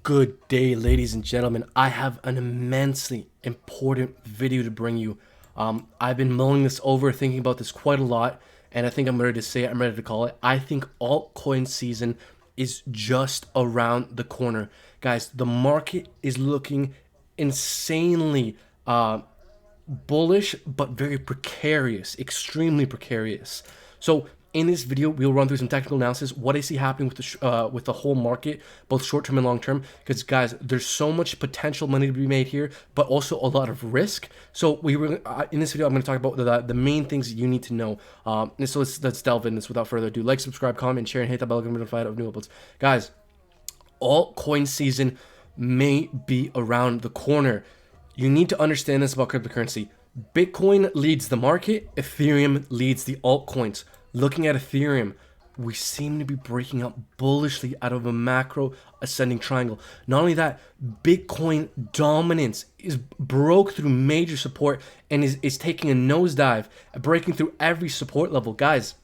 Good day, ladies and gentlemen. I have an immensely important video to bring you. I've been mulling this over, thinking about this quite a lot, and I think I'm ready to say it. I'm ready to call it. I think altcoin season is just around the corner. Guys, the market is looking insanely bullish, but very precarious, extremely precarious. So in this video, we'll run through some technical analysis, what I see happening with the whole market, both short-term and long-term. Because guys, there's so much potential money to be made here, but also a lot of risk. So in this video, I'm going to talk about the main things you need to know. So let's delve in this without further ado. Like, subscribe, comment, share, and hit that bell to be notified of new uploads. Guys, altcoin season may be around the corner. You need to understand this about cryptocurrency. Bitcoin leads the market, Ethereum leads the altcoins. Looking at Ethereum, we seem to be breaking out bullishly out of a macro ascending triangle. Not only that, Bitcoin dominance broke through major support and is taking a nosedive, breaking through every support level. Guys,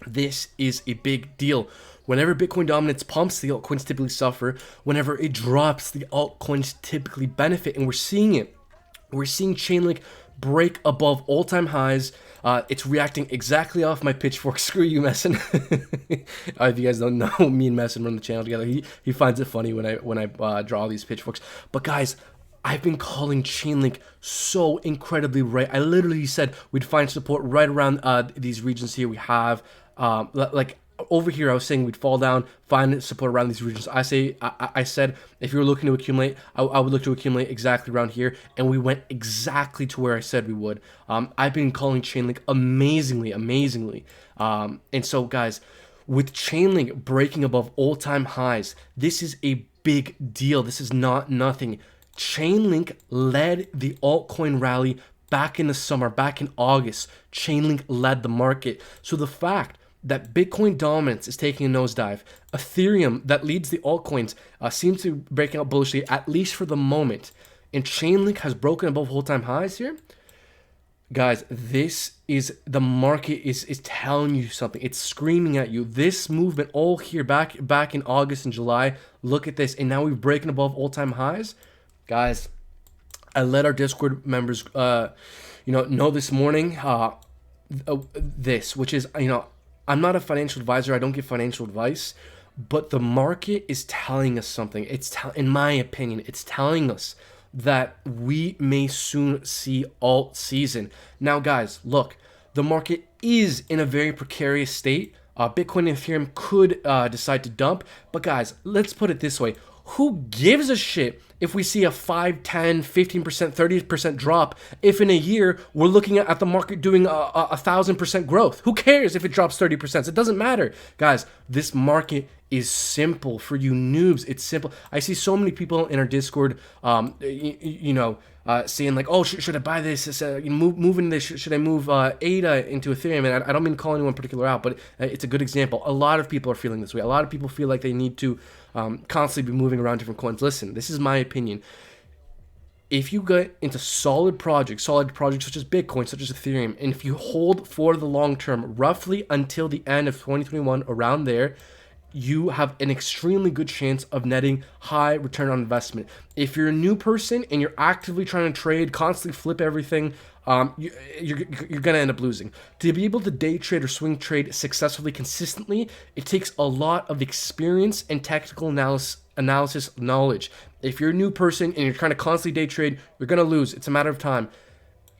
this is a big deal. Whenever Bitcoin dominance pumps, the altcoins typically suffer. Whenever it drops, the altcoins typically benefit, and we're seeing it. We're seeing Chainlink break above all-time highs. It's reacting exactly off my pitchfork. Screw you, Messin. If you guys don't know, me and Messin run the channel together. He finds it funny when I draw these pitchforks. But guys, I've been calling Chainlink so incredibly right. I literally said we'd find support right around these regions here. We have like over here, I was saying we'd fall down, find support around these regions. I said if you were looking to accumulate, I would look to accumulate exactly around here, and we went exactly to where I said we would. I've been calling Chainlink amazingly. And so, guys, with Chainlink breaking above all-time highs, this is a big deal. This is not nothing. Chainlink led the altcoin rally back in the summer, back in August. Chainlink led the market. So the fact that Bitcoin dominance is taking a nosedive, Ethereum that leads the altcoins seems to be breaking out bullishly, at least for the moment, and Chainlink has broken above all-time highs here. Guys, this is the market is telling you something. It's screaming at you. This movement all here back in August and July. Look at this, and now we've broken above all-time highs. Guys, I let our Discord members know this morning which is, I'm not a financial advisor. I don't give financial advice, but the market is telling us something. In my opinion, it's telling us that we may soon see alt season. Now, guys, look, the market is in a very precarious state. Bitcoin and Ethereum could decide to dump, but guys, let's put it this way. Who gives a shit if we see a 5, 10, 15%, 30% drop, if in a year we're looking at the market doing 1,000% growth? Who cares if it drops 30%? It doesn't matter. Guys, this market is simple for you noobs. It's simple. I see so many people in our Discord, saying like, oh, should I buy this? Moving this, should I move ADA into Ethereum? And I don't mean to call anyone particular out, but it's a good example. A lot of people are feeling this way. A lot of people feel like they need to constantly be moving around different coins. Listen, this is my opinion. If you get into solid projects such as Bitcoin, such as Ethereum, and if you hold for the long term, roughly until the end of 2021, around there, you have an extremely good chance of netting high return on investment. If you're a new person and you're actively trying to trade, constantly flip everything, you're going to end up losing. To be able to day trade or swing trade successfully, consistently, it takes a lot of experience and technical analysis knowledge. If you're a new person and you're trying to constantly day trade, you're going to lose. It's a matter of time.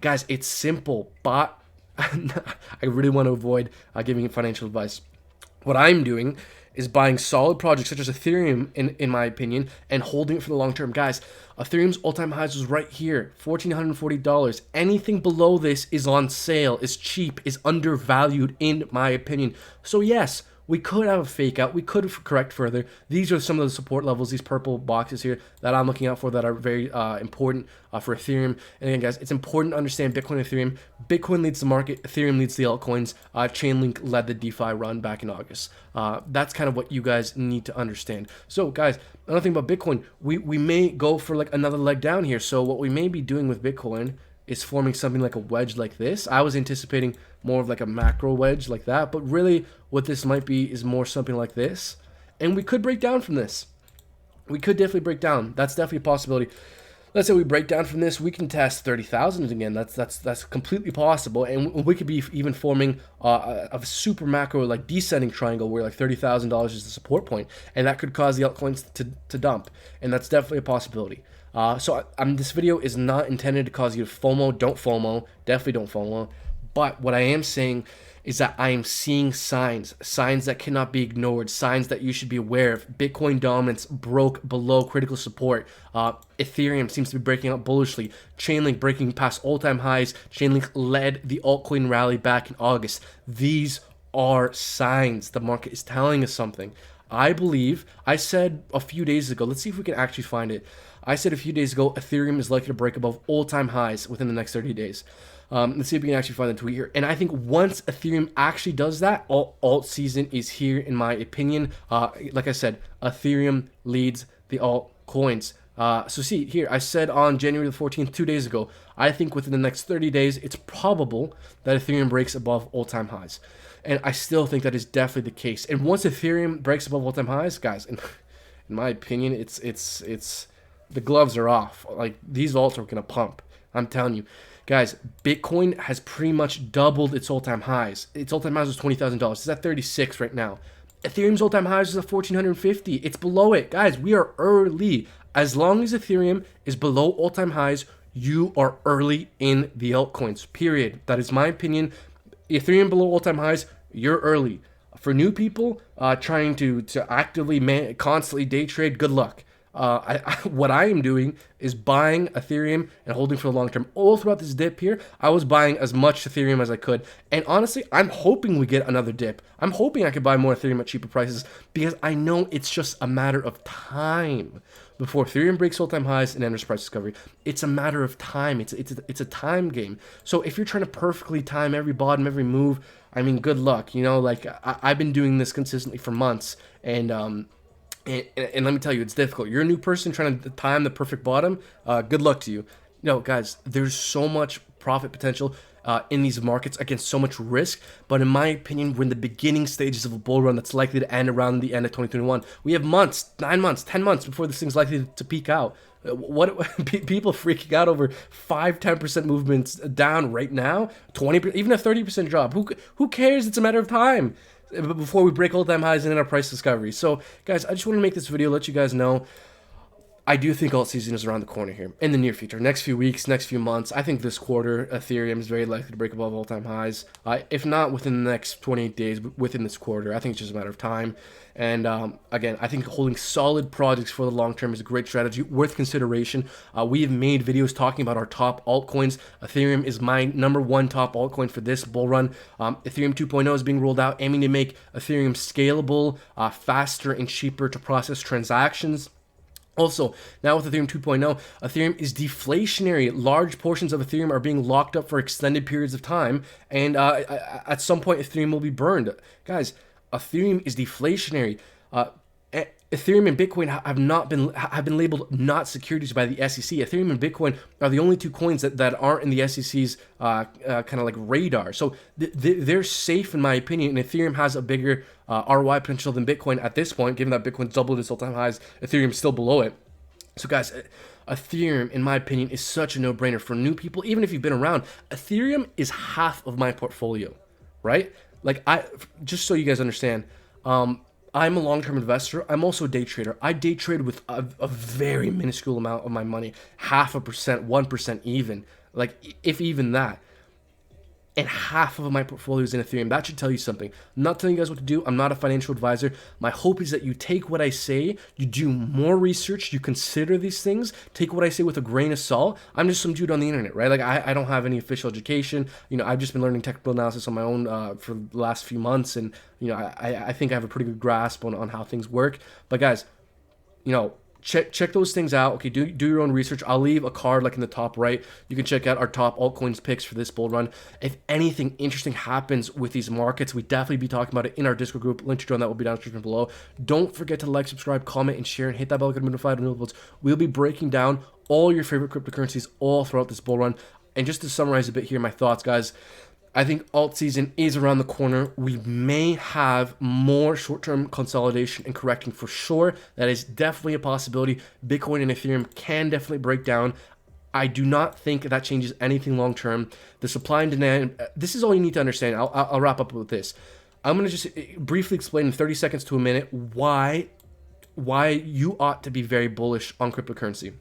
Guys, it's simple, but I really want to avoid giving financial advice. What I'm doing is buying solid projects such as Ethereum, in my opinion, and holding it for the long term. Guys, Ethereum's all-time highs was right here, $1,440. Anything below this is on sale, is cheap, is undervalued, in my opinion. So yes, we could have a fake out. We could correct further. These are some of the support levels, these purple boxes here that I'm looking out for that are very important for Ethereum. And again, guys, it's important to understand Bitcoin and Ethereum. Bitcoin leads the market. Ethereum leads the altcoins. Chainlink led the DeFi run back in August. That's kind of what you guys need to understand. So, guys, another thing about Bitcoin, we may go for like another leg down here. So what we may be doing with Bitcoin is forming something like a wedge like this. I was anticipating more of like a macro wedge like that, but really what this might be is more something like this. And we could break down from this. we could definitely break down. That's definitely a possibility. Let's say we break down from this, we can test 30,000 again. That's completely possible, and we could be even forming a super macro like descending triangle where like $30,000 is the support point, and that could cause the altcoins to dump, and that's definitely a possibility. So this video is not intended to cause you to FOMO. Don't FOMO. Definitely don't FOMO. But what I am saying is that I am seeing signs that cannot be ignored, signs that you should be aware of. Bitcoin dominance broke below critical support. Ethereum seems to be breaking out bullishly. Chainlink breaking past all-time highs. Chainlink led the altcoin rally back in August. These are signs. The market is telling us something. I believe, I said a few days ago, let's see if we can actually find it. I said a few days ago, Ethereum is likely to break above all-time highs within the next 30 days. Let's see if we can actually find the tweet here. And I think once Ethereum actually does that, alt season is here, in my opinion. Like I said, Ethereum leads the altcoins. So see here, I said on January the 14th, 2 days ago, I think within the next 30 days, it's probable that Ethereum breaks above all-time highs. And I still think that is definitely the case. And once Ethereum breaks above all-time highs, guys, in my opinion, it's the gloves are off. Like, these alts are gonna pump. I'm telling you. Guys, Bitcoin has pretty much doubled its all-time highs. Its all-time highs was $20,000. It's at 36 right now. Ethereum's all-time highs is at 1,450. It's below it. Guys, we are early. As long as Ethereum is below all-time highs, you are early in the altcoins, period. That is my opinion. Ethereum below all-time highs, you're early. For new people trying to actively, constantly day trade, good luck. What I am doing is buying Ethereum and holding for the long term. All throughout this dip here, I was buying as much Ethereum as I could. And honestly, I'm hoping we get another dip. I'm hoping I could buy more Ethereum at cheaper prices because I know it's just a matter of time before Ethereum breaks all-time highs and enters price discovery. It's a matter of time. It's a time game. So if you're trying to perfectly time every bottom, every move, I mean, good luck. You know, like I've been doing this consistently for months, and let me tell you, it's difficult. You're a new person trying to time the perfect bottom. Good luck to you. No, guys, there's so much profit potential in these markets against so much risk. But in my opinion, we're in the beginning stages of a bull run that's likely to end around the end of 2021. We have months, 9 months, 10 months before this thing's likely to peak out. What people freaking out over 5-10% movements down right now, 20%, even a 30% drop. Who cares? It's a matter of time before we break all-time highs and in our price discovery. So, guys, I just want to make this video, let you guys know, I do think alt season is around the corner here in the near future. Next few weeks, next few months. I think this quarter, Ethereum is very likely to break above all-time highs. If not within the next 28 days, within this quarter. I think it's just a matter of time. And again, I think holding solid projects for the long term is a great strategy, worth consideration. We have made videos talking about our top altcoins. Ethereum is my #1 top altcoin for this bull run. Ethereum 2.0 is being rolled out, aiming to make Ethereum scalable, faster and cheaper to process transactions. Also, now with Ethereum 2.0, Ethereum is deflationary. Large portions of Ethereum are being locked up for extended periods of time, and at some point, Ethereum will be burned. Guys, Ethereum is deflationary. Ethereum and Bitcoin have been labeled not securities by the SEC. Ethereum and Bitcoin are the only two coins that aren't in the SEC's kind of like radar. So they're safe in my opinion. And Ethereum has a bigger ROI potential than Bitcoin at this point, given that Bitcoin's doubled its all-time highs. Ethereum's still below it. So guys, Ethereum, in my opinion, is such a no-brainer for new people. Even if you've been around, Ethereum is half of my portfolio, right? Like just so you guys understand, I'm a long-term investor. I'm also a day trader. I day trade with a very minuscule amount of my money, 0.5%, 1% even, like if even that. And half of my portfolio is in Ethereum. That should tell you something. I'm not telling you guys what to do. I'm not a financial advisor. My hope is that you take what I say, you do more research, you consider these things, take what I say with a grain of salt. I'm just some dude on the internet, right? Like I don't have any official education. You know, I've just been learning technical analysis on my own for the last few months, and you know, I think I have a pretty good grasp on how things work. But guys, you know, check those things out. Okay, do your own research. I'll leave a card like in the top right. You can check out our top altcoins picks for this bull run. If anything interesting happens with these markets, we definitely be talking about it in our Discord group. Link to join that will be down in the description below. Don't forget to like, subscribe, comment, and share, and hit that bell icon to be notified of new uploads. We'll be breaking down all your favorite cryptocurrencies all throughout this bull run. And just to summarize a bit here, my thoughts, guys. I think alt season is around the corner. We may have more short-term consolidation and correcting for sure. That is definitely a possibility. Bitcoin and Ethereum can definitely break down. I do not think that changes anything long-term. The supply and demand, this is all you need to understand. I'll wrap up with this. I'm going to just briefly explain in 30 seconds to a minute why you ought to be very bullish on cryptocurrency.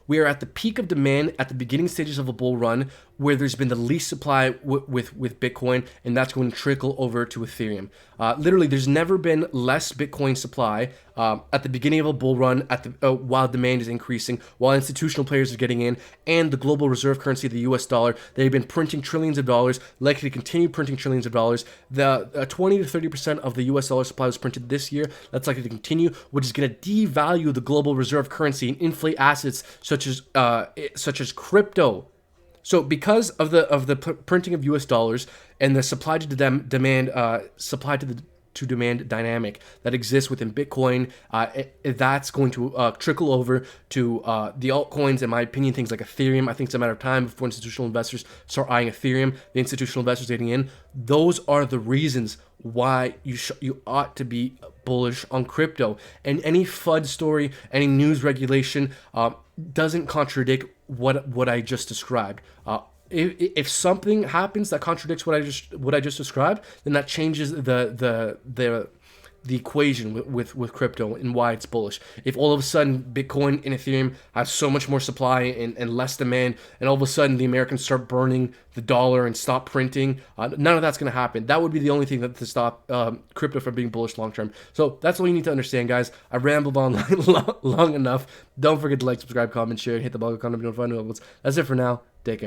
We are at the peak of demand at the beginning stages of a bull run where there's been the least supply with Bitcoin, and that's going to trickle over to Ethereum. Literally, there's never been less Bitcoin supply at the beginning of a bull run while demand is increasing, while institutional players are getting in, and the global reserve currency, the US dollar, they've been printing trillions of dollars, likely to continue printing trillions of dollars. The 20 to 30% of the US dollar supply was printed this year. That's likely to continue, which is going to devalue the global reserve currency and inflate assets such as crypto. So because of the printing of US dollars and the supply to demand dynamic that exists within Bitcoin, that's going to trickle over to the altcoins. In my opinion, things like Ethereum. I think it's a matter of time before institutional investors start eyeing Ethereum. The institutional investors getting in. Those are the reasons why you ought to be bullish on crypto. And any FUD story, any news regulation doesn't contradict what I just described. If something happens that contradicts what I just described, then that changes the equation with crypto and why it's bullish. If all of a sudden Bitcoin and Ethereum have so much more supply and less demand, and all of a sudden the Americans start burning the dollar and stop printing, none of that's going to happen. That would be the only thing to stop crypto from being bullish long term. So that's all you need to understand, guys. I rambled on long enough. Don't forget to like, subscribe, comment, share, and hit the bell icon to be notified of new uploads. That's it for now. Take care.